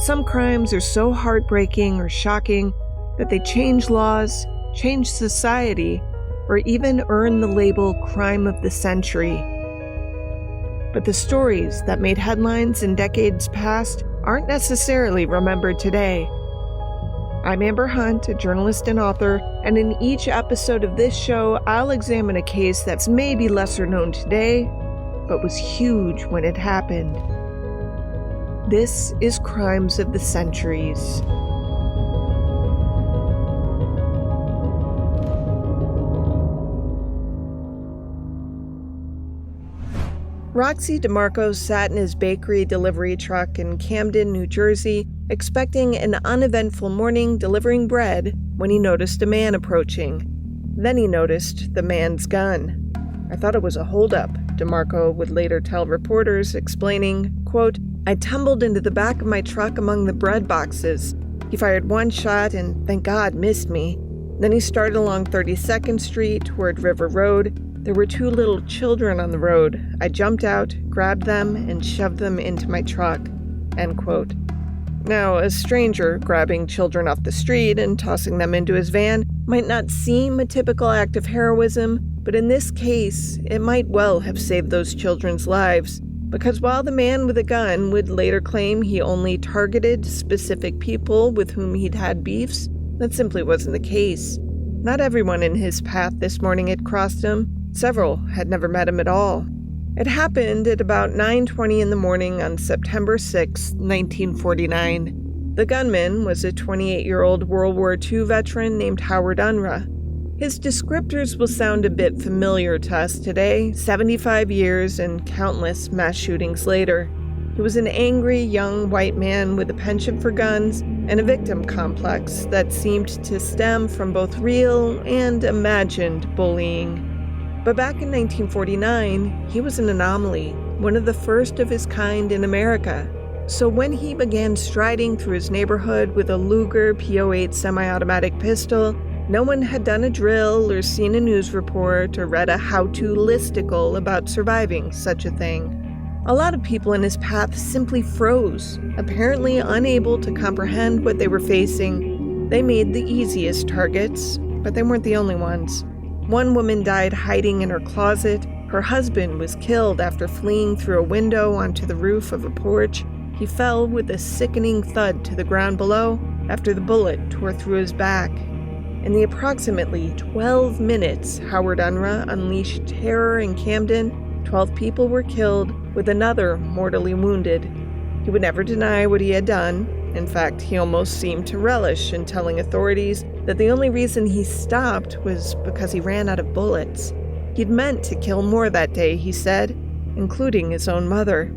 Some crimes are so heartbreaking or shocking that they change laws, change society, or even earn the label crime of the century. But the stories that made headlines in decades past aren't necessarily remembered today. I'm Amber Hunt, a journalist and author, and in each episode of this show, I'll examine a case that's maybe lesser known today, but was huge when it happened. This is Crimes of the Centuries. Roxy DeMarco sat in his bakery delivery truck in Camden, New Jersey, expecting an uneventful morning delivering bread when he noticed a man approaching. Then he noticed the man's gun. "I thought it was a holdup," DeMarco would later tell reporters, explaining, quote, "I tumbled into the back of my truck among the bread boxes. He fired one shot and, thank God, missed me. Then he started along 32nd Street toward River Road. There were two little children on the road. I jumped out, grabbed them, and shoved them into my truck." End quote. Now, a stranger grabbing children off the street and tossing them into his van might not seem a typical act of heroism, but in this case, it might well have saved those children's lives. Because while the man with a gun would later claim he only targeted specific people with whom he'd had beefs, that simply wasn't the case. Not everyone in his path this morning had crossed him. Several had never met him at all. It happened at about 9:20 in the morning on September 6, 1949. The gunman was a 28-year-old World War II veteran named Howard Unruh. His descriptors will sound a bit familiar to us today, 75 years and countless mass shootings later. He was an angry young white man with a penchant for guns and a victim complex that seemed to stem from both real and imagined bullying. But back in 1949, he was an anomaly, one of the first of his kind in America. So when he began striding through his neighborhood with a Luger .08 semi-automatic pistol, no one had done a drill or seen a news report or read a how-to listicle about surviving such a thing. A lot of people in his path simply froze, apparently unable to comprehend what they were facing. They made the easiest targets, but they weren't the only ones. One woman died hiding in her closet. Her husband was killed after fleeing through a window onto the roof of a porch. He fell with a sickening thud to the ground below after the bullet tore through his back. In the approximately 12 minutes Howard Unruh unleashed terror in Camden, 12 people were killed, with another mortally wounded. He would never deny what he had done. In fact, he almost seemed to relish in telling authorities that the only reason he stopped was because he ran out of bullets. He'd meant to kill more that day, he said, including his own mother.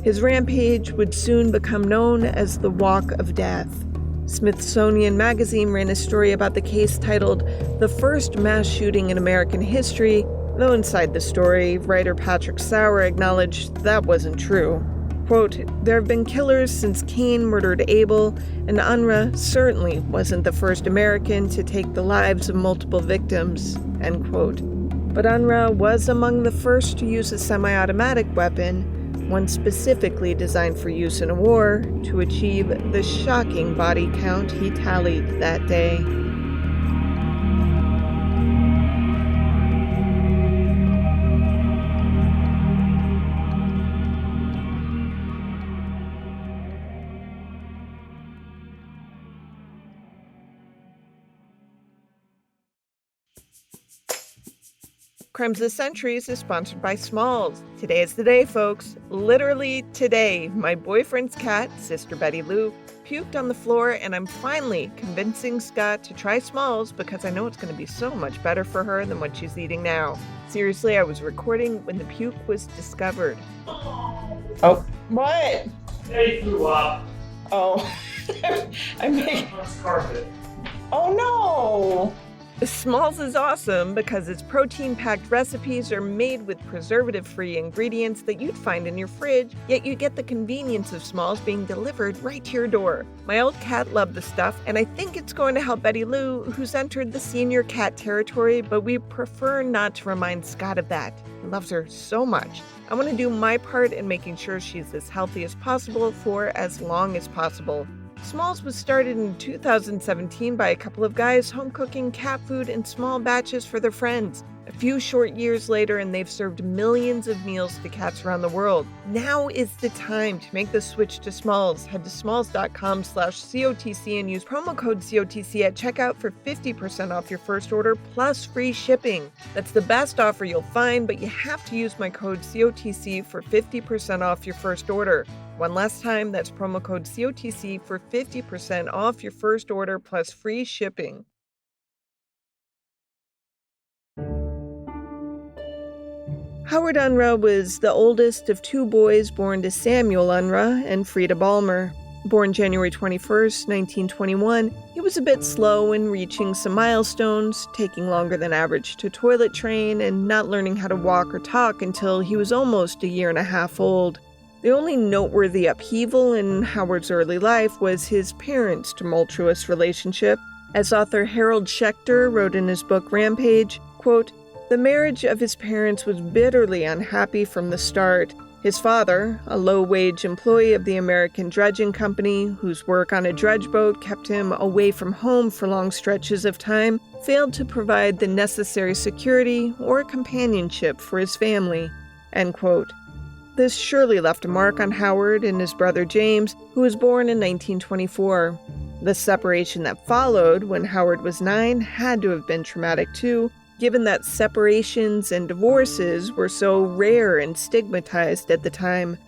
His rampage would soon become known as the Walk of Death. Smithsonian Magazine ran a story about the case titled "The First Mass Shooting in American History," though inside the story, writer Patrick Sauer acknowledged that wasn't true. Quote, "There have been killers since Cain murdered Abel, and Unruh certainly wasn't the first American to take the lives of multiple victims," end quote. But Unruh was among the first to use a semi-automatic weapon, one specifically designed for use in a war, to achieve the shocking body count he tallied that day. Crimes of the Centuries is sponsored by Smalls. Today is the day, folks. Literally today, my boyfriend's cat, Sister Betty Lou, puked on the floor, and I'm finally convincing Scott to try Smalls because I know it's going to be so much better for her than what she's eating now. Seriously, I was recording when the puke was discovered. Oh, what? They threw up. Oh, I mean, On carpet. oh no! Smalls is awesome because its protein-packed recipes are made with preservative-free ingredients that you'd find in your fridge, yet you get the convenience of Smalls being delivered right to your door. My old cat loved the stuff, and I think it's going to help Betty Lou, who's entered the senior cat territory, but we prefer not to remind Scott of that. He loves her so much. I want to do my part in making sure she's as healthy as possible for as long as possible. Smalls was started in 2017 by a couple of guys home cooking cat food in small batches for their friends. A few short years later, and they've served millions of meals to cats around the world. Now is the time to make the switch to Smalls. Head to smalls.com/COTC and use promo code COTC at checkout for 50% off your first order plus free shipping. That's the best offer you'll find, but you have to use my code COTC for 50% off your first order. One last time, that's promo code COTC for 50% off your first order plus free shipping. Howard Unruh was the oldest of two boys born to Samuel Unruh and Frida Balmer. Born January 21st, 1921, he was a bit slow in reaching some milestones, taking longer than average to toilet train, and not learning how to walk or talk until he was almost a year and a half old. The only noteworthy upheaval in Howard's early life was his parents' tumultuous relationship. As author Harold Schechter wrote in his book Rampage, quote, "The marriage of his parents was bitterly unhappy from the start. His father, a low-wage employee of the American Dredging Company, whose work on a dredge boat kept him away from home for long stretches of time, failed to provide the necessary security or companionship for his family." End quote. This surely left a mark on Howard and his brother James, who was born in 1924. The separation that followed when Howard was 9 had to have been traumatic too, given that separations and divorces were so rare and stigmatized at the time.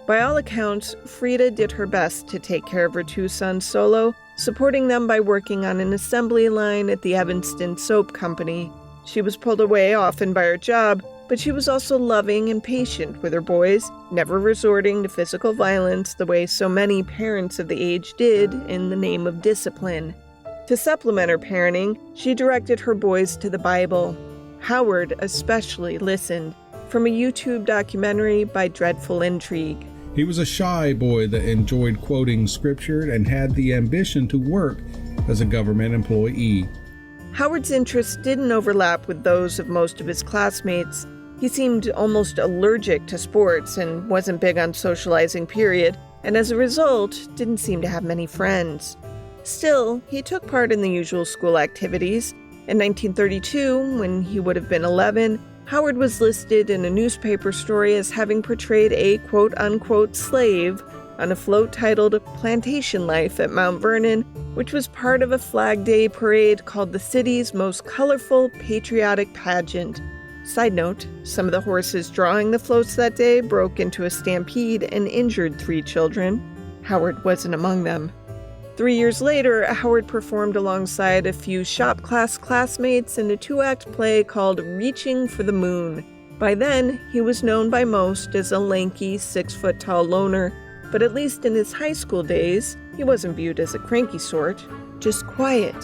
By all accounts, Frida did her best to take care of her two sons solo, supporting them by working on an assembly line at the Evanston Soap Company. She was pulled away often by her job, but she was also loving and patient with her boys, never resorting to physical violence the way so many parents of the age did in the name of discipline. To supplement her parenting, she directed her boys to the Bible. Howard especially listened, from a YouTube documentary by Dreadful Intrigue. He was a shy boy that enjoyed quoting scripture and had the ambition to work as a government employee. Howard's interests didn't overlap with those of most of his classmates. He seemed almost allergic to sports and wasn't big on socializing, period, and as a result, didn't seem to have many friends. Still, he took part in the usual school activities. In 1932, when he would have been 11, Howard was listed in a newspaper story as having portrayed a quote-unquote slave on a float titled Plantation Life at Mount Vernon, which was part of a Flag Day parade called the city's most colorful patriotic pageant. Side note, some of the horses drawing the floats that day broke into a stampede and injured 3 children. Howard wasn't among them. 3 years later, Howard performed alongside a few shop class classmates in a 2-act play called Reaching for the Moon. By then, he was known by most as a lanky, 6-foot-tall loner, but at least in his high school days, he wasn't viewed as a cranky sort, just quiet.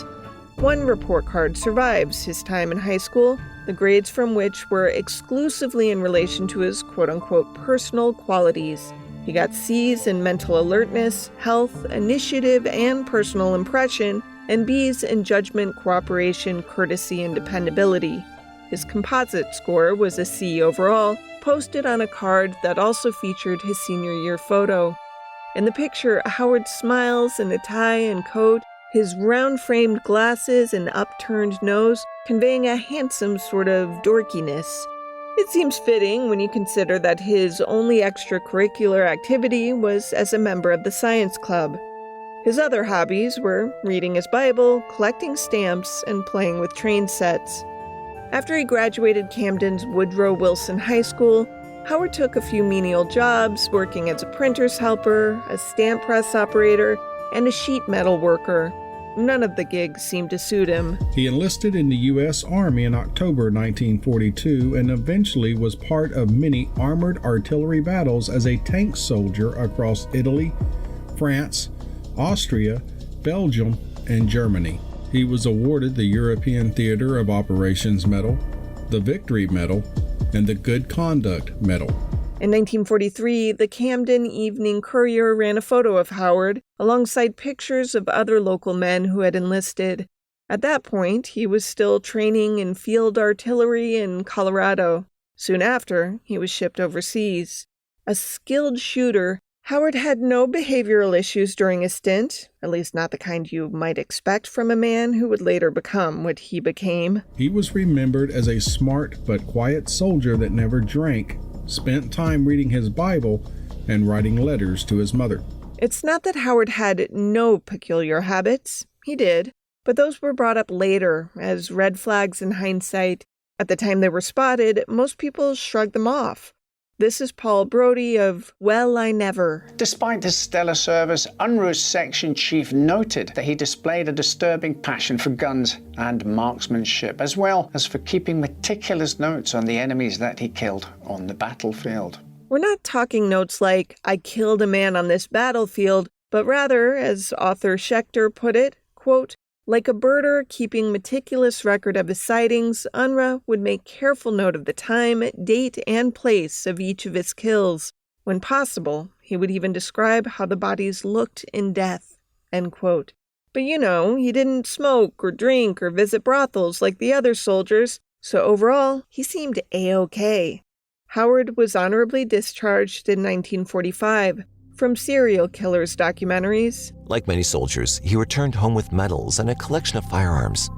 One report card survives his time in high school, the grades from which were exclusively in relation to his quote-unquote personal qualities. He got C's in mental alertness, health, initiative, and personal impression, and B's in judgment, cooperation, courtesy, and dependability. His composite score was a C overall, posted on a card that also featured his senior year photo. In the picture, Howard smiles in a tie and coat, his round-framed glasses and upturned nose conveying a handsome sort of dorkiness. It seems fitting when you consider that his only extracurricular activity was as a member of the science club. His other hobbies were reading his Bible, collecting stamps, and playing with train sets. After he graduated Camden's Woodrow Wilson High School, Howard took a few menial jobs, working as a printer's helper, a stamp press operator, and a sheet metal worker. None of the gigs seemed to suit him. He enlisted in the U.S. Army in October 1942 and eventually was part of many armored artillery battles as a tank soldier across Italy, France, Austria, Belgium, and Germany. He was awarded the European Theater of Operations Medal, the Victory Medal, and the Good Conduct Medal. In 1943, the Camden Evening Courier ran a photo of Howard alongside pictures of other local men who had enlisted. At that point, he was still training in field artillery in Colorado. Soon after, he was shipped overseas. A skilled shooter, Howard had no behavioral issues during his stint, at least not the kind you might expect from a man who would later become what he became. He was remembered as a smart but quiet soldier that never drank, spent time reading his Bible, and writing letters to his mother. It's not that Howard had no peculiar habits. He did, but those were brought up later as red flags in hindsight. At the time they were spotted, most people shrugged them off. This is Paul Brody of Well, I Never. Despite his stellar service, Unruh's section chief noted that he displayed a disturbing passion for guns and marksmanship, as well as for keeping meticulous notes on the enemies that he killed on the battlefield. We're not talking notes like, I killed a man on this battlefield, but rather, as author Schechter put it, quote, like a birder keeping meticulous record of his sightings, Unruh would make careful note of the time, date, and place of each of his kills. When possible, he would even describe how the bodies looked in death, end quote. But he didn't smoke or drink or visit brothels like the other soldiers, so overall, he seemed A-OK. Howard was honorably discharged in 1945. From serial killers documentaries. Like many soldiers, he returned home with medals and a collection of firearms.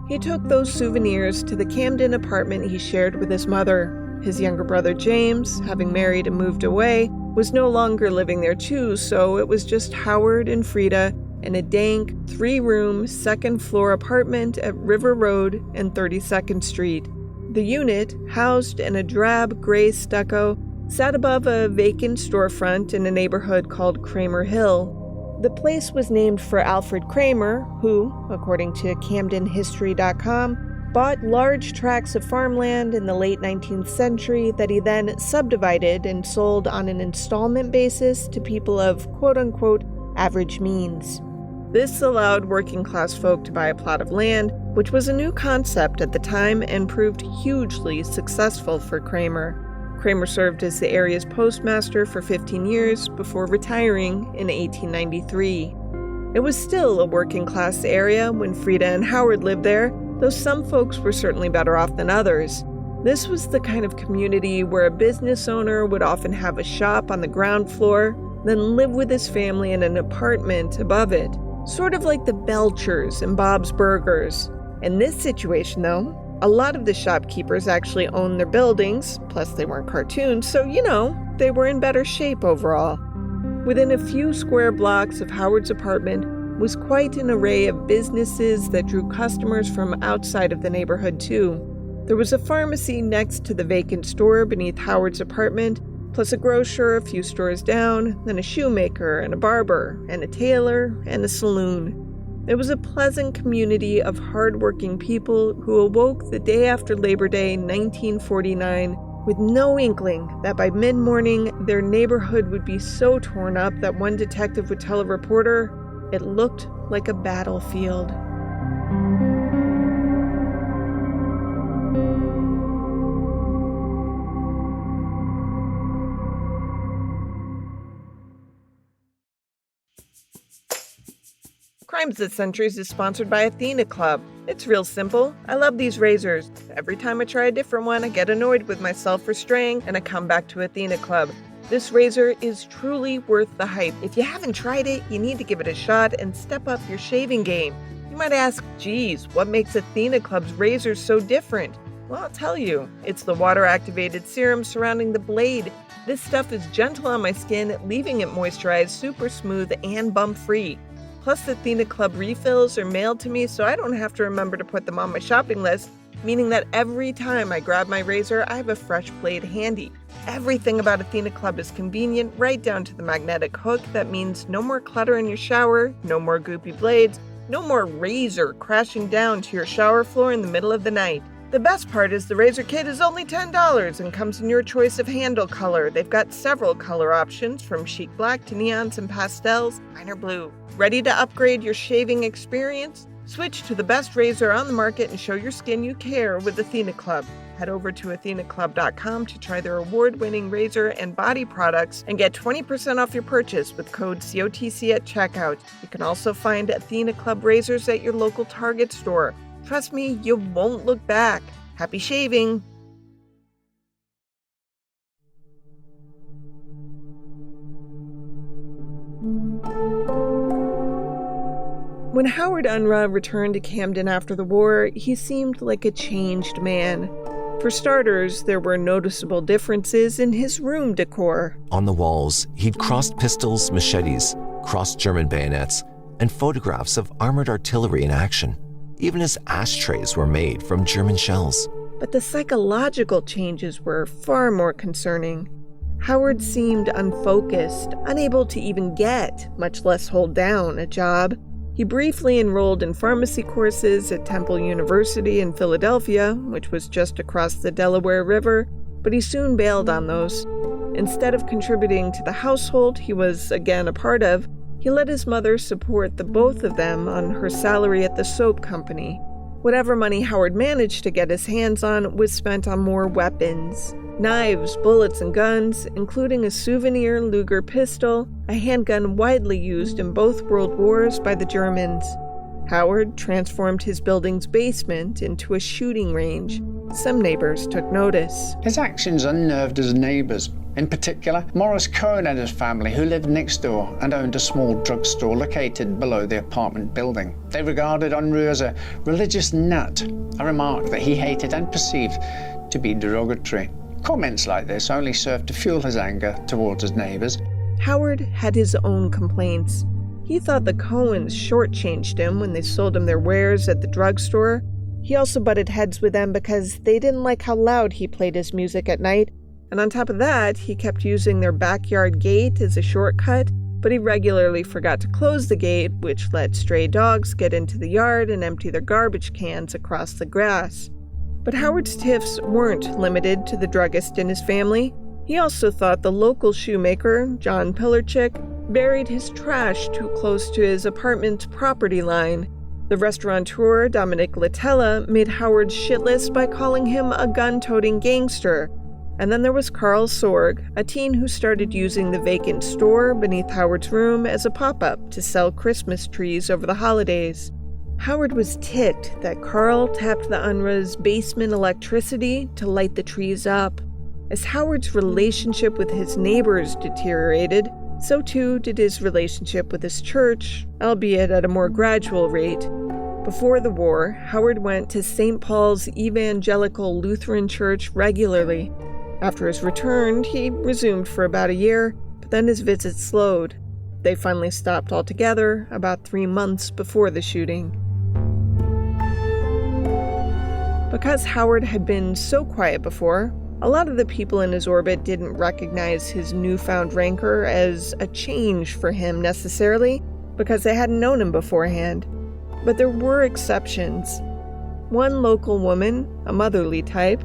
He took those souvenirs to the Camden apartment he shared with his mother. His younger brother James, having married and moved away, was no longer living there too, so it was just Howard and Frida in a dank, 3-room, second-floor apartment at River Road and 32nd Street. The unit, housed in a drab gray stucco, sat above a vacant storefront in a neighborhood called Kramer Hill. The place was named for Alfred Kramer, who, according to CamdenHistory.com, bought large tracts of farmland in the late 19th century that he then subdivided and sold on an installment basis to people of quote-unquote average means. This allowed working-class folk to buy a plot of land, which was a new concept at the time and proved hugely successful for Kramer. Kramer served as the area's postmaster for 15 years before retiring in 1893. It was still a working-class area when Frida and Howard lived there, though some folks were certainly better off than others. This was the kind of community where a business owner would often have a shop on the ground floor, then live with his family in an apartment above it, sort of like the Belchers and Bob's Burgers. In this situation, though, a lot of the shopkeepers actually owned their buildings, plus they weren't cartoons, so, they were in better shape overall. Within a few square blocks of Howard's apartment was quite an array of businesses that drew customers from outside of the neighborhood, too. There was a pharmacy next to the vacant store beneath Howard's apartment, plus a grocer a few stores down, then a shoemaker and a barber, and a tailor and a saloon. It was a pleasant community of hard-working people who awoke the day after Labor Day 1949 with no inkling that by mid-morning their neighborhood would be so torn up that one detective would tell a reporter it looked like a battlefield. Crimes That Centuries is sponsored by Athena Club. It's real simple. I love these razors. Every time I try a different one, I get annoyed with myself for straying, and I come back to Athena Club. This razor is truly worth the hype. If you haven't tried it, you need to give it a shot and step up your shaving game. You might ask, geez, what makes Athena Club's razors so different? Well, I'll tell you. It's the water-activated serum surrounding the blade. This stuff is gentle on my skin, leaving it moisturized, super smooth, and bump-free. Plus, the Athena Club refills are mailed to me, so I don't have to remember to put them on my shopping list, meaning that every time I grab my razor, I have a fresh blade handy. Everything about Athena Club is convenient, right down to the magnetic hook. That means no more clutter in your shower, no more goopy blades, no more razor crashing down to your shower floor in the middle of the night. The best part is the razor kit is only $10 and comes in your choice of handle color. They've got several color options, from chic black to neons and pastels. Mine are blue. Ready to upgrade your shaving experience? Switch to the best razor on the market and show your skin you care with Athena Club. Head over to athenaclub.com to try their award-winning razor and body products and get 20% off your purchase with code COTC at checkout. You can also find Athena Club razors at your local Target store. Trust me, you won't look back. Happy shaving! When Howard Unruh returned to Camden after the war, he seemed like a changed man. For starters, there were noticeable differences in his room decor. On the walls, he'd crossed pistols, machetes, crossed German bayonets, and photographs of armored artillery in action. Even his ashtrays were made from German shells. But the psychological changes were far more concerning. Howard seemed unfocused, unable to even get, much less hold down, a job. He briefly enrolled in pharmacy courses at Temple University in Philadelphia, which was just across the Delaware River, but he soon bailed on those. Instead of contributing to the household he was again a part of, he let his mother support the both of them on her salary at the soap company. Whatever money Howard managed to get his hands on was spent on more weapons. Knives, bullets, and guns, including a souvenir Luger pistol, a handgun widely used in both World Wars by the Germans. Howard transformed his building's basement into a shooting range. Some neighbors took notice. His actions unnerved his neighbors. In particular, Morris Cohen and his family, who lived next door and owned a small drugstore located below the apartment building. They regarded Unruh as a religious nut, a remark that he hated and perceived to be derogatory. Comments like this only served to fuel his anger towards his neighbors. Howard had his own complaints. He thought the Cohens shortchanged him when they sold him their wares at the drugstore. He also butted heads with them because they didn't like how loud he played his music at night. And on top of that, he kept using their backyard gate as a shortcut, but he regularly forgot to close the gate, which let stray dogs get into the yard and empty their garbage cans across the grass. But Howard's tiffs weren't limited to the druggist and his family. He also thought the local shoemaker, John Pilarchik, buried his trash too close to his apartment's property line. The restaurateur, Dominic Latella, made Howard shitless by calling him a gun-toting gangster. And then there was Carl Sorg, a teen who started using the vacant store beneath Howard's room as a pop-up to sell Christmas trees over the holidays. Howard was ticked that Carl tapped the Unruh's basement electricity to light the trees up. As Howard's relationship with his neighbors deteriorated, so too did his relationship with his church, albeit at a more gradual rate. Before the war, Howard went to St. Paul's Evangelical Lutheran Church regularly. After his return, he resumed for about a year, but then his visits slowed. They finally stopped altogether about 3 months before the shooting. Because Howard had been so quiet before, a lot of the people in his orbit didn't recognize his newfound rancor as a change for him necessarily, because they hadn't known him beforehand. But there were exceptions. One local woman, a motherly type,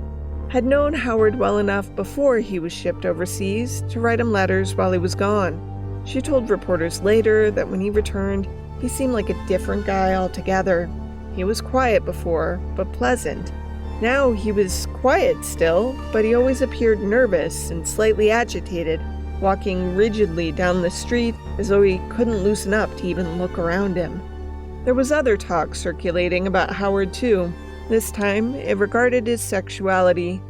had known Howard well enough before he was shipped overseas to write him letters while he was gone. She told reporters later that when he returned, he seemed like a different guy altogether. He was quiet before, but pleasant. Now he was quiet still, but he always appeared nervous and slightly agitated, walking rigidly down the street as though he couldn't loosen up to even look around him. There was other talk circulating about Howard too. This time, it regarded his sexuality.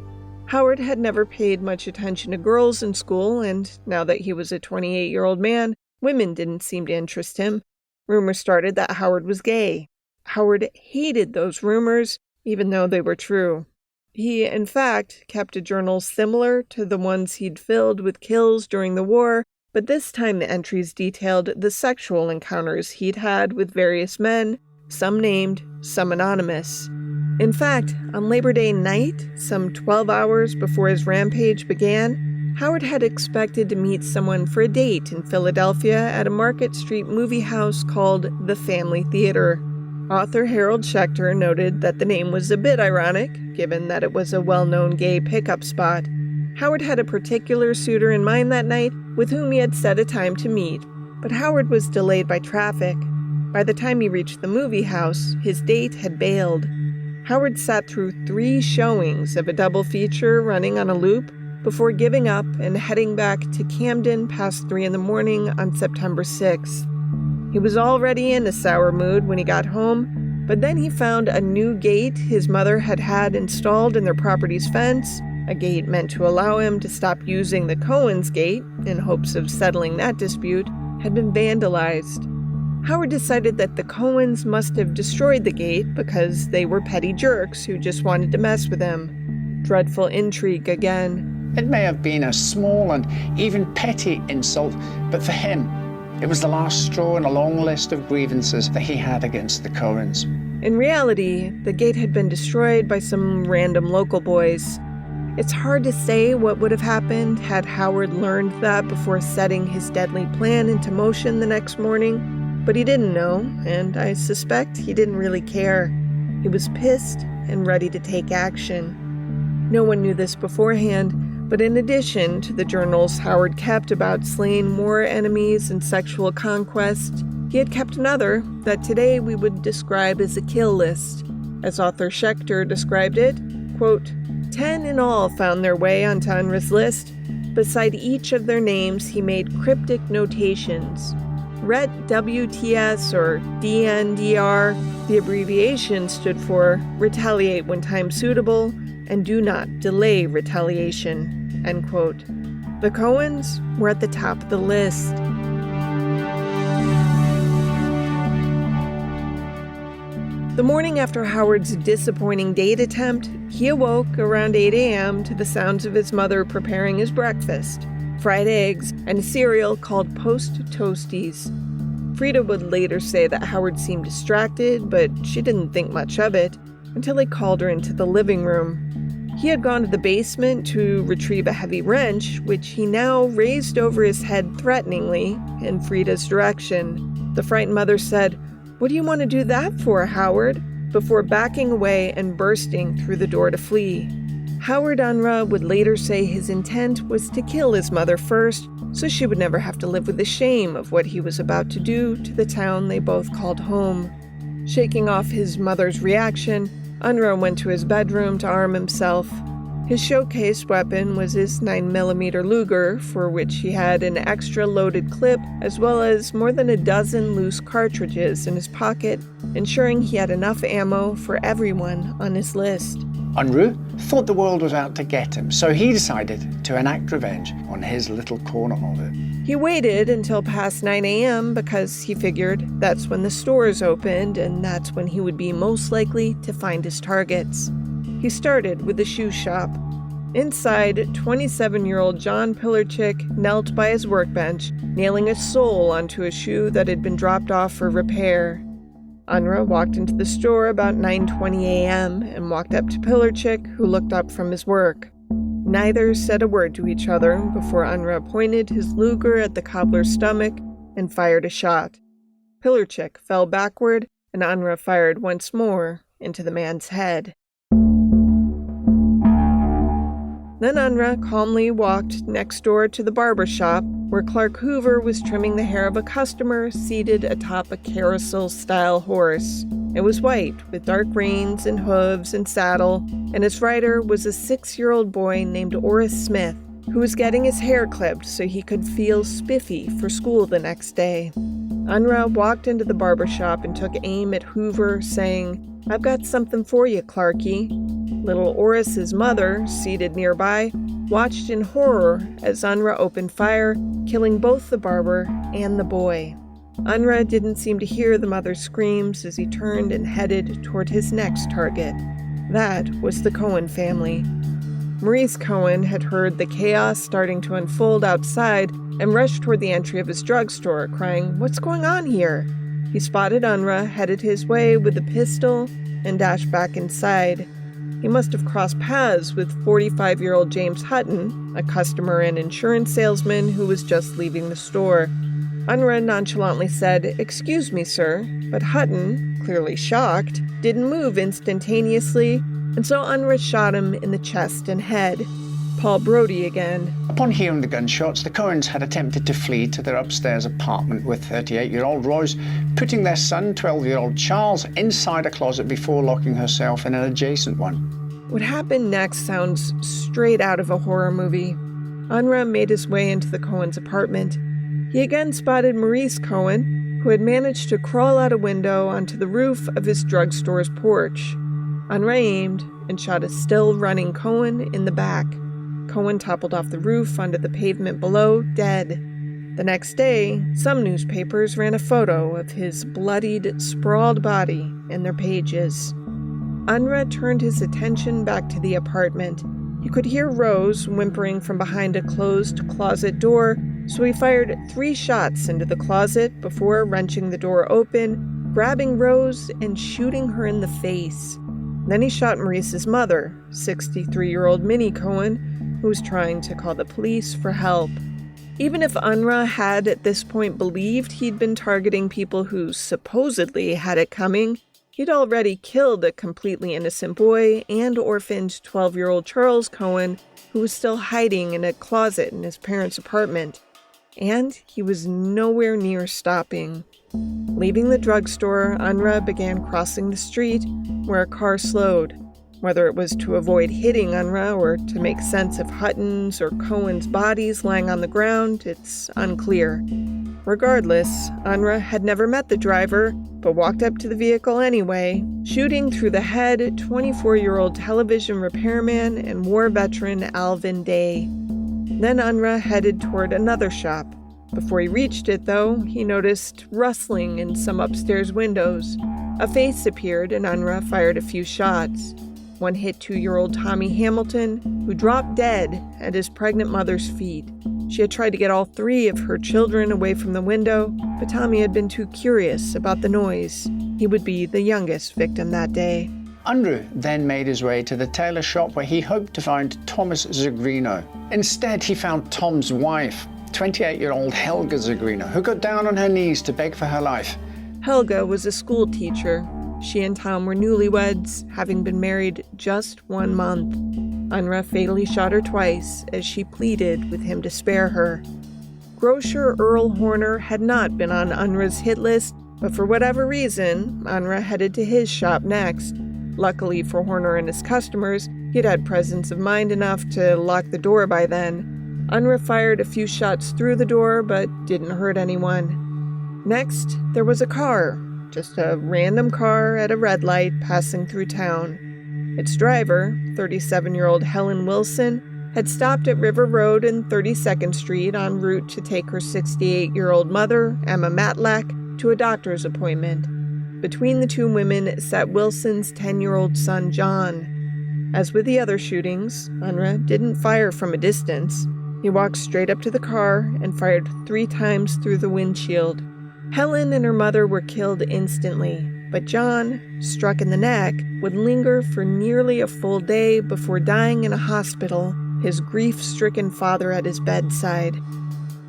Howard had never paid much attention to girls in school, and now that he was a 28-year-old man, women didn't seem to interest him. Rumors started that Howard was gay. Howard hated those rumors, even though they were true. He, in fact, kept a journal similar to the ones he'd filled with kills during the war, but this time the entries detailed the sexual encounters he'd had with various men, some named, some anonymous. In fact, on Labor Day night, some 12 hours before his rampage began, Howard had expected to meet someone for a date in Philadelphia at a Market Street movie house called the Family Theater. Author Harold Schechter noted that the name was a bit ironic, given that it was a well-known gay pickup spot. Howard had a particular suitor in mind that night with whom he had set a time to meet, but Howard was delayed by traffic. By the time he reached the movie house, his date had bailed. Howard sat through 3 showings of a double feature running on a loop before giving up and heading back to Camden past 3 a.m. on September 6th. He was already in a sour mood when he got home, but then he found a new gate his mother had installed in their property's fence, a gate meant to allow him to stop using the Cohen's gate in hopes of settling that dispute, had been vandalized. Howard decided that the Cohens must have destroyed the gate because they were petty jerks who just wanted to mess with him. Dreadful intrigue again. It may have been a small and even petty insult, but for him, it was the last straw in a long list of grievances that he had against the Cohens. In reality, the gate had been destroyed by some random local boys. It's hard to say what would have happened had Howard learned that before setting his deadly plan into motion the next morning, but he didn't know, and I suspect he didn't really care. He was pissed and ready to take action. No one knew this beforehand, but in addition to the journals Howard kept about slaying more enemies and sexual conquest, he had kept another that today we would describe as a kill list. As author Schechter described it, quote, 10 in all found their way onto Unruh's list. Beside each of their names, he made cryptic notations. RET WTS or DNDR, the abbreviation stood for retaliate when time suitable and do not delay retaliation, end quote. The Cohens were at the top of the list. The morning after Howard's disappointing date attempt, he awoke around 8 a.m. to the sounds of his mother preparing his breakfast, fried eggs, and a cereal called Post Toasties. Frida would later say that Howard seemed distracted, but she didn't think much of it until he called her into the living room. He had gone to the basement to retrieve a heavy wrench, which he now raised over his head threateningly in Frida's direction. The frightened mother said, "What do you want to do that for, Howard?" before backing away and bursting through the door to flee. Howard Unruh would later say his intent was to kill his mother first, so she would never have to live with the shame of what he was about to do to the town they both called home. Shaking off his mother's reaction, Unruh went to his bedroom to arm himself. His showcase weapon was his 9mm Luger, for which he had an extra loaded clip, as well as more than a dozen loose cartridges in his pocket, ensuring he had enough ammo for everyone on his list. Unruh thought the world was out to get him, so he decided to enact revenge on his little corner of it. He waited until past 9 a.m. because he figured that's when the stores opened and that's when he would be most likely to find his targets. He started with the shoe shop. Inside, 27-year-old John Pilarczyk knelt by his workbench, nailing a sole onto a shoe that had been dropped off for repair. Unruh walked into the store about 9:20 a.m. and walked up to Pilarczyk, who looked up from his work. Neither said a word to each other before Unruh pointed his Luger at the cobbler's stomach and fired a shot. Pilarczyk fell backward, and Unruh fired once more into the man's head. Then Unruh calmly walked next door to the barber shop, where Clark Hoover was trimming the hair of a customer seated atop a carousel-style horse. It was white, with dark reins and hooves and saddle, and its rider was a 6-year-old boy named Orris Smith, who was getting his hair clipped so he could feel spiffy for school the next day. Unruh walked into the barber shop and took aim at Hoover, saying, "I've got something for you, Clarky." Little Orris's mother, seated nearby, watched in horror as Unruh opened fire, killing both the barber and the boy. Unruh didn't seem to hear the mother's screams as he turned and headed toward his next target. That was the Cohen family. Maurice Cohen had heard the chaos starting to unfold outside and rushed toward the entry of his drugstore, crying, "What's going on here?" He spotted Unruh, headed his way with a pistol, and dashed back inside. He must have crossed paths with 45-year-old James Hutton, a customer and insurance salesman who was just leaving the store. Unruh nonchalantly said, "Excuse me, sir," but Hutton, clearly shocked, didn't move instantaneously, and so Unruh shot him in the chest and head. Paul Brody again. Upon hearing the gunshots, the Cohens had attempted to flee to their upstairs apartment with 38-year-old Rose, putting their son, 12-year-old Charles, inside a closet before locking herself in an adjacent one. What happened next sounds straight out of a horror movie. Unruh made his way into the Cohens' apartment. He again spotted Maurice Cohen, who had managed to crawl out a window onto the roof of his drugstore's porch. Unruh aimed and shot a still-running Cohen in the back. Cohen toppled off the roof onto the pavement below, dead. The next day, some newspapers ran a photo of his bloodied, sprawled body in their pages. Unruh turned his attention back to the apartment. He could hear Rose whimpering from behind a closed closet door, so he fired 3 shots into the closet before wrenching the door open, grabbing Rose and shooting her in the face. Then he shot Maurice's mother, 63-year-old Minnie Cohen, who was trying to call the police for help. Even if Unruh had at this point believed he'd been targeting people who supposedly had it coming, he'd already killed a completely innocent boy and orphaned 12-year-old Charles Cohen, who was still hiding in a closet in his parents' apartment. And he was nowhere near stopping. Leaving the drugstore, Unruh began crossing the street, where a car slowed. Whether it was to avoid hitting Unruh or to make sense of Hutton's or Cohen's bodies lying on the ground, it's unclear. Regardless, Unruh had never met the driver, but walked up to the vehicle anyway, shooting through the head 24-year-old television repairman and war veteran Alvin Day. Then Unruh headed toward another shop. Before he reached it, though, he noticed rustling in some upstairs windows. A face appeared and Unruh fired a few shots. One hit 2-year-old Tommy Hamilton, who dropped dead at his pregnant mother's feet. She had tried to get all 3 of her children away from the window, but Tommy had been too curious about the noise. He would be the youngest victim that day. Unruh then made his way to the tailor shop where he hoped to find Thomas Zagrino. Instead, he found Tom's wife, 28-year-old Helga Zagrino, who got down on her knees to beg for her life. Helga was a school teacher. She and Tom were newlyweds, having been married just 1 month. Unruh fatally shot her twice as she pleaded with him to spare her. Grocer Earl Horner had not been on Unruh's hit list, but for whatever reason, Unruh headed to his shop next. Luckily for Horner and his customers, he'd had presence of mind enough to lock the door by then. Unruh fired a few shots through the door, but didn't hurt anyone. Next, there was a car. Just a random car at a red light passing through town. Its driver, 37-year-old Helen Wilson, had stopped at River Road and 32nd Street en route to take her 68-year-old mother, Emma Matlack, to a doctor's appointment. Between the two women sat Wilson's 10-year-old son, John. As with the other shootings, Unruh didn't fire from a distance. He walked straight up to the car and fired 3 times through the windshield. Helen and her mother were killed instantly, but John, struck in the neck, would linger for nearly a full day before dying in a hospital, his grief-stricken father at his bedside.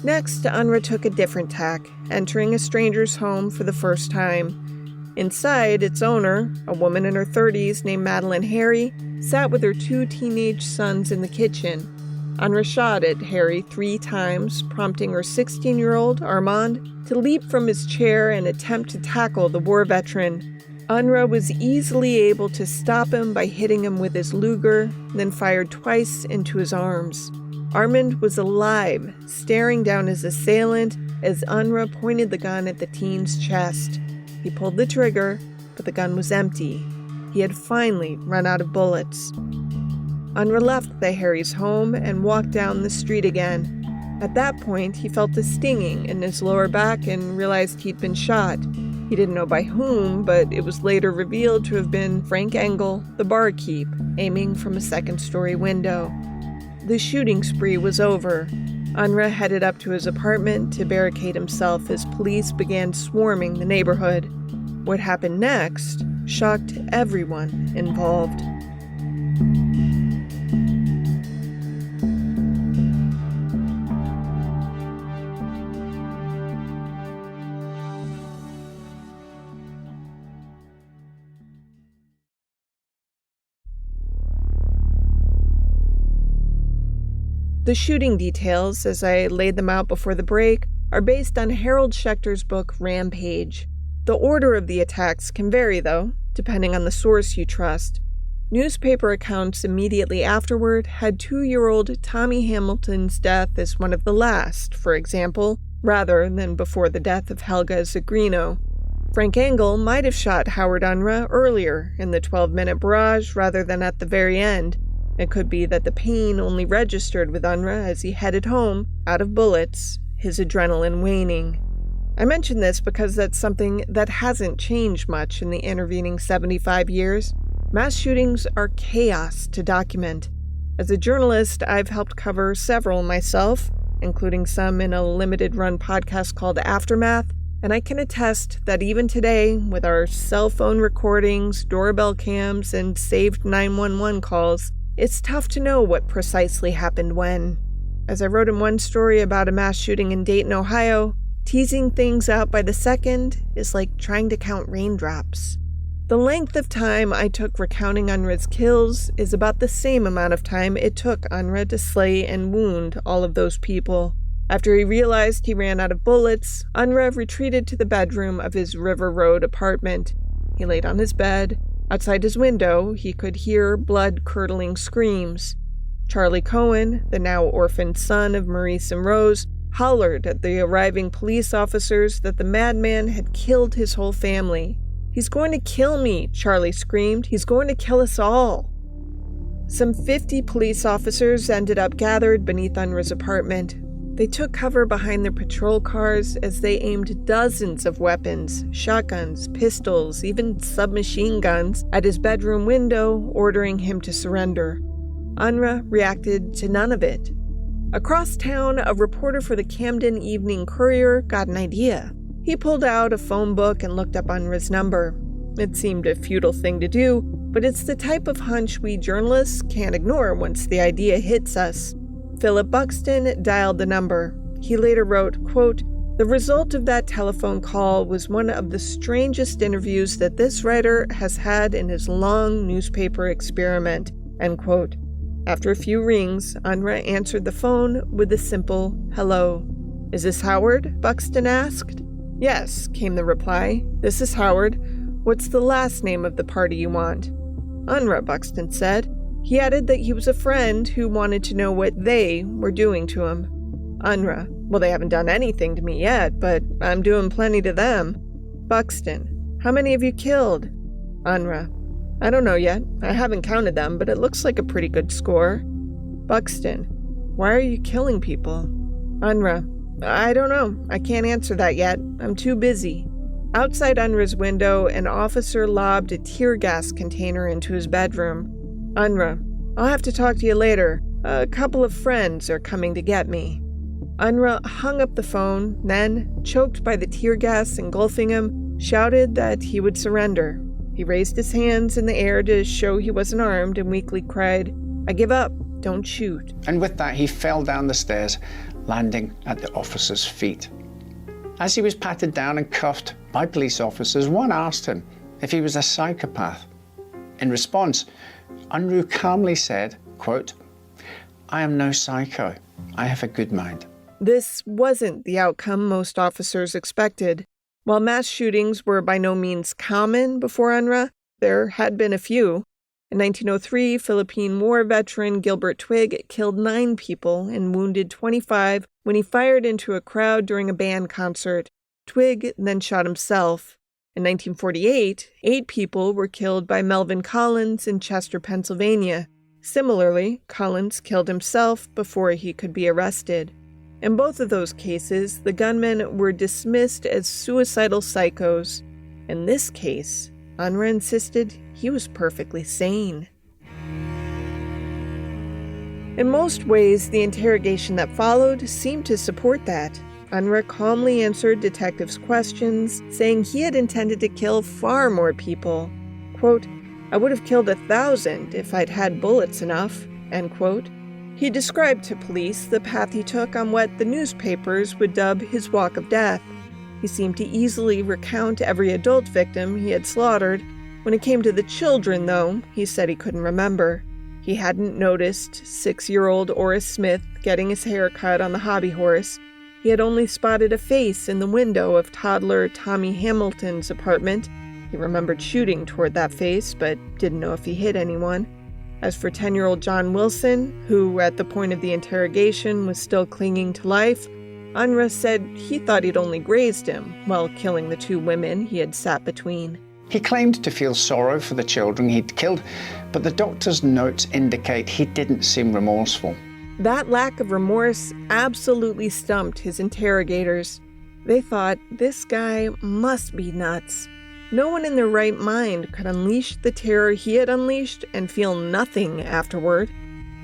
Next, Unruh took a different tack, entering a stranger's home for the first time. Inside, its owner, a woman in her 30s named Madeline Harry, sat with her 2 teenage sons in the kitchen. Unruh shot at Harry 3 times, prompting her 16-year-old, Armand, to leap from his chair and attempt to tackle the war veteran. Unruh was easily able to stop him by hitting him with his Luger, then fired twice into his arms. Armand was alive, staring down his assailant as Unruh pointed the gun at the teen's chest. He pulled the trigger, but the gun was empty. He had finally run out of bullets. Unruh left the Harry's home and walked down the street again. At that point, he felt a stinging in his lower back and realized he'd been shot. He didn't know by whom, but it was later revealed to have been Frank Engel, the barkeep, aiming from a 2nd-story window. The shooting spree was over. Unruh headed up to his apartment to barricade himself as police began swarming the neighborhood. What happened next shocked everyone involved. The shooting details, as I laid them out before the break, are based on Harold Schechter's book Rampage. The order of the attacks can vary, though, depending on the source you trust. Newspaper accounts immediately afterward had 2-year-old Tommy Hamilton's death as one of the last, for example, rather than before the death of Helga Zagrino. Frank Engel might have shot Howard Unruh earlier in the 12-minute barrage rather than at the very end. It could be that the pain only registered with Unruh as he headed home, out of bullets, his adrenaline waning. I mention this because that's something that hasn't changed much in the intervening 75 years. Mass shootings are chaos to document. As a journalist, I've helped cover several myself, including some in a limited-run podcast called Aftermath, and I can attest that even today, with our cell phone recordings, doorbell cams, and saved 911 calls, it's tough to know what precisely happened when. As I wrote in one story about a mass shooting in Dayton, Ohio, teasing things out by the second is like trying to count raindrops. The length of time I took recounting Unruh's kills is about the same amount of time it took Unruh to slay and wound all of those people. After he realized he ran out of bullets, Unruh retreated to the bedroom of his River Road apartment. He laid on his bed. Outside his window, he could hear blood-curdling screams. Charlie Cohen, the now orphaned son of Maurice and Rose, hollered at the arriving police officers that the madman had killed his whole family. "He's going to kill me," Charlie screamed. "He's going to kill us all." Some 50 police officers ended up gathered beneath Unruh's apartment. They took cover behind their patrol cars as they aimed dozens of weapons, shotguns, pistols, even submachine guns, at his bedroom window, ordering him to surrender. Unruh reacted to none of it. Across town, a reporter for the Camden Evening Courier got an idea. He pulled out a phone book and looked up Unruh's number. It seemed a futile thing to do, but it's the type of hunch we journalists can't ignore once the idea hits us. Philip Buxton dialed the number. He later wrote, quote, "The result of that telephone call was one of the strangest interviews that this writer has had in his long newspaper experiment," end quote. After a few rings, Unruh answered the phone with a simple hello. "Is this Howard?" Buxton asked. "Yes," came the reply. "This is Howard. What's the last name of the party you want?" "Unruh," Buxton said. He added that he was a friend who wanted to know what they were doing to him. Unruh: "Well, they haven't done anything to me yet, but I'm doing plenty to them." Buxton: "How many have you killed?" Unruh: "I don't know yet. I haven't counted them, but it looks like a pretty good score." Buxton: "Why are you killing people?" Unruh: "I don't know. I can't answer that yet. I'm too busy." Outside Unruh's window, an officer lobbed a tear gas container into his bedroom. Unruh: "I'll have to talk to you later. A couple of friends are coming to get me." Unruh hung up the phone, then, choked by the tear gas engulfing him, shouted that he would surrender. He raised his hands in the air to show he wasn't armed and weakly cried, "I give up. Don't shoot." And with that, he fell down the stairs, landing at the officer's feet. As he was patted down and cuffed by police officers, one asked him if he was a psychopath. In response, Unruh calmly said, quote, "I am no psycho. I have a good mind." This wasn't the outcome most officers expected. While mass shootings were by no means common before Unruh, there had been a few. In 1903, Philippine War veteran Gilbert Twigg killed 9 people and wounded 25 when he fired into a crowd during a band concert. Twigg then shot himself. In 1948, 8 people were killed by Melvin Collins in Chester, Pennsylvania. Similarly, Collins killed himself before he could be arrested. In both of those cases, the gunmen were dismissed as suicidal psychos. In this case, Unruh insisted he was perfectly sane. In most ways, the interrogation that followed seemed to support that. Unruh calmly answered detectives' questions, saying he had intended to kill far more people. Quote, "I would have killed 1,000 if I'd had bullets enough," end quote. He described to police the path he took on what the newspapers would dub his walk of death. He seemed to easily recount every adult victim he had slaughtered. When it came to the children, though, he said he couldn't remember. He hadn't noticed 6-year-old Oris Smith getting his hair cut on the hobby horse, he had only spotted a face in the window of toddler Tommy Hamilton's apartment. He remembered shooting toward that face, but didn't know if he hit anyone. As for 10-year-old John Wilson, who at the point of the interrogation was still clinging to life, Unruh said he thought he'd only grazed him while killing the two women he had sat between. He claimed to feel sorrow for the children he'd killed, but the doctor's notes indicate he didn't seem remorseful. That lack of remorse absolutely stumped his interrogators. They thought this guy must be nuts. No one in their right mind could unleash the terror he had unleashed and feel nothing afterward.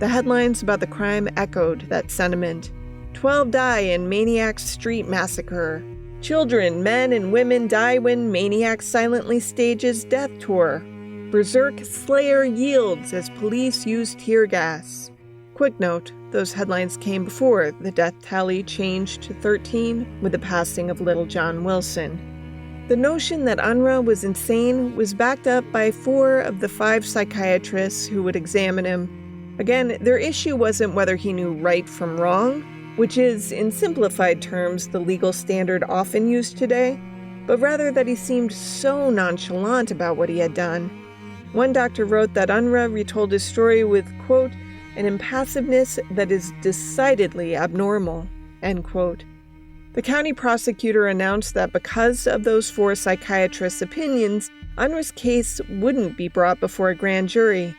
The headlines about the crime echoed that sentiment. 12 die in Maniac's Street Massacre. Children, men, and women die when Maniac silently stages death tour. Berserk Slayer yields as police use tear gas. Quick note, those headlines came before the death tally changed to 13 with the passing of little John Wilson. The notion that Unruh was insane was backed up by 4 of the 5 psychiatrists who would examine him. Again, their issue wasn't whether he knew right from wrong, which is, in simplified terms, the legal standard often used today, but rather that he seemed so nonchalant about what he had done. One doctor wrote that Unruh retold his story with, quote, an impassiveness that is decidedly abnormal, end quote. The county prosecutor announced that because of those 4 psychiatrists' opinions, Unruh's case wouldn't be brought before a grand jury.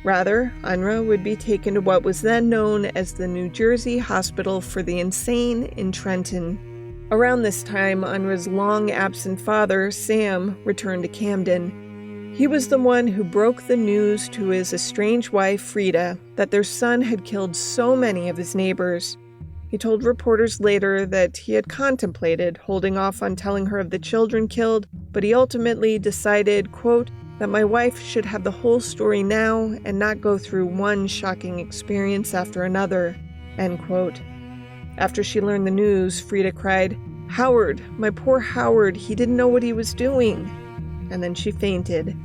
Rather, Unruh would be taken to what was then known as the New Jersey Hospital for the Insane in Trenton. Around this time, Unruh's long-absent father, Sam, returned to Camden. He was the one who broke the news to his estranged wife, Frida, that their son had killed so many of his neighbors. He told reporters later that he had contemplated holding off on telling her of the children killed, but he ultimately decided, quote, that my wife should have the whole story now and not go through one shocking experience after another, end quote. After she learned the news, Frida cried, "Howard, my poor Howard, he didn't know what he was doing." And then she fainted.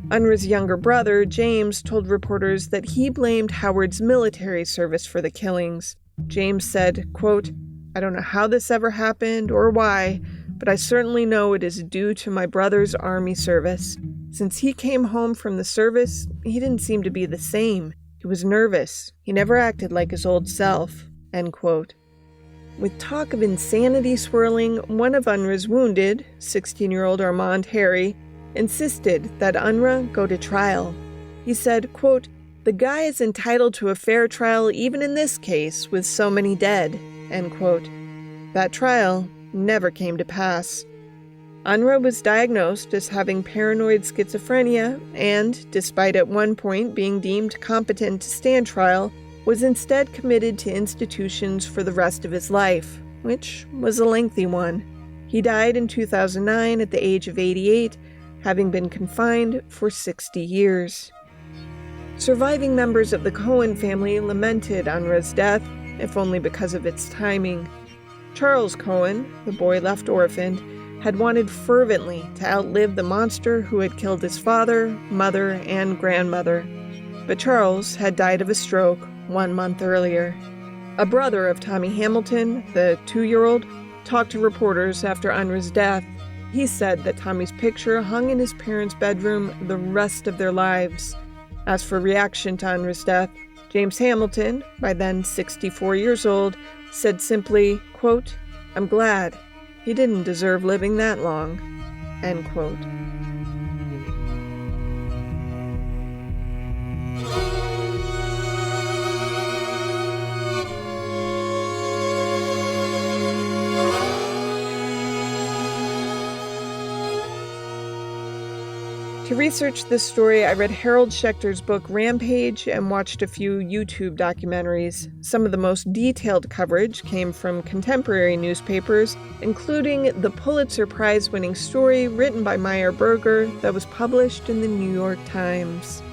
Unruh's younger brother, James, told reporters that he blamed Howard's military service for the killings. James said, quote, "I don't know how this ever happened or why, but I certainly know it is due to my brother's army service. Since he came home from the service, he didn't seem to be the same. He was nervous. He never acted like his old self," end quote. With talk of insanity swirling, one of Unruh's wounded, 16-year-old Armand Harry, insisted that Unruh go to trial. He said, quote, "The guy is entitled to a fair trial even in this case with so many dead," end quote. That trial never came to pass. Unruh was diagnosed as having paranoid schizophrenia and, despite at one point being deemed competent to stand trial, was instead committed to institutions for the rest of his life, which was a lengthy one. He died in 2009 at the age of 88, having been confined for 60 years. Surviving members of the Cohen family lamented Unruh's death, if only because of its timing. Charles Cohen, the boy left orphaned, had wanted fervently to outlive the monster who had killed his father, mother, and grandmother. But Charles had died of a stroke 1 month earlier. A brother of Tommy Hamilton, the 2-year-old, talked to reporters after Unruh's death. He said that Tommy's picture hung in his parents' bedroom the rest of their lives. As for reaction to Unruh's death, James Hamilton, by then 64 years old, said simply, quote, "I'm glad. He didn't deserve living that long," end quote. To research this story, I read Harold Schechter's book Rampage and watched a few YouTube documentaries. Some of the most detailed coverage came from contemporary newspapers, including the Pulitzer Prize-winning story written by Meyer Berger that was published in the New York Times.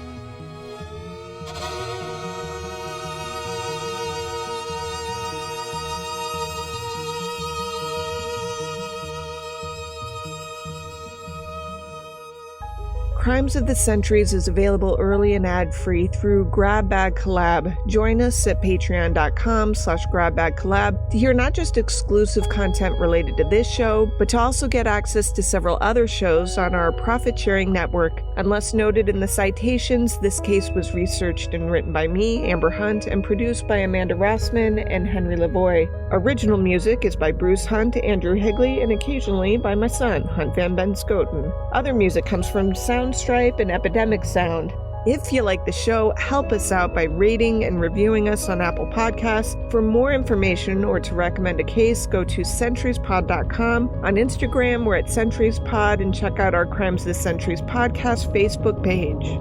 Crimes of the Centuries is available early and ad-free through Grab Bag Collab. Join us at patreon.com/grabbagcollab to hear not just exclusive content related to this show, but to also get access to several other shows on our profit-sharing network. Unless noted in the citations, this case was researched and written by me, Amber Hunt, and produced by Amanda Rossman and Henry Lavoie. Original music is by Bruce Hunt, Andrew Higley, and occasionally by my son, Hunt Van Ben Scoten. Other music comes from Soundstripe and Epidemic Sound. If you like the show, help us out by rating and reviewing us on Apple Podcasts. For more information or to recommend a case, go to centuriespod.com. On Instagram, we're at centuriespod, and check out our Crimes of the Centuries podcast Facebook page.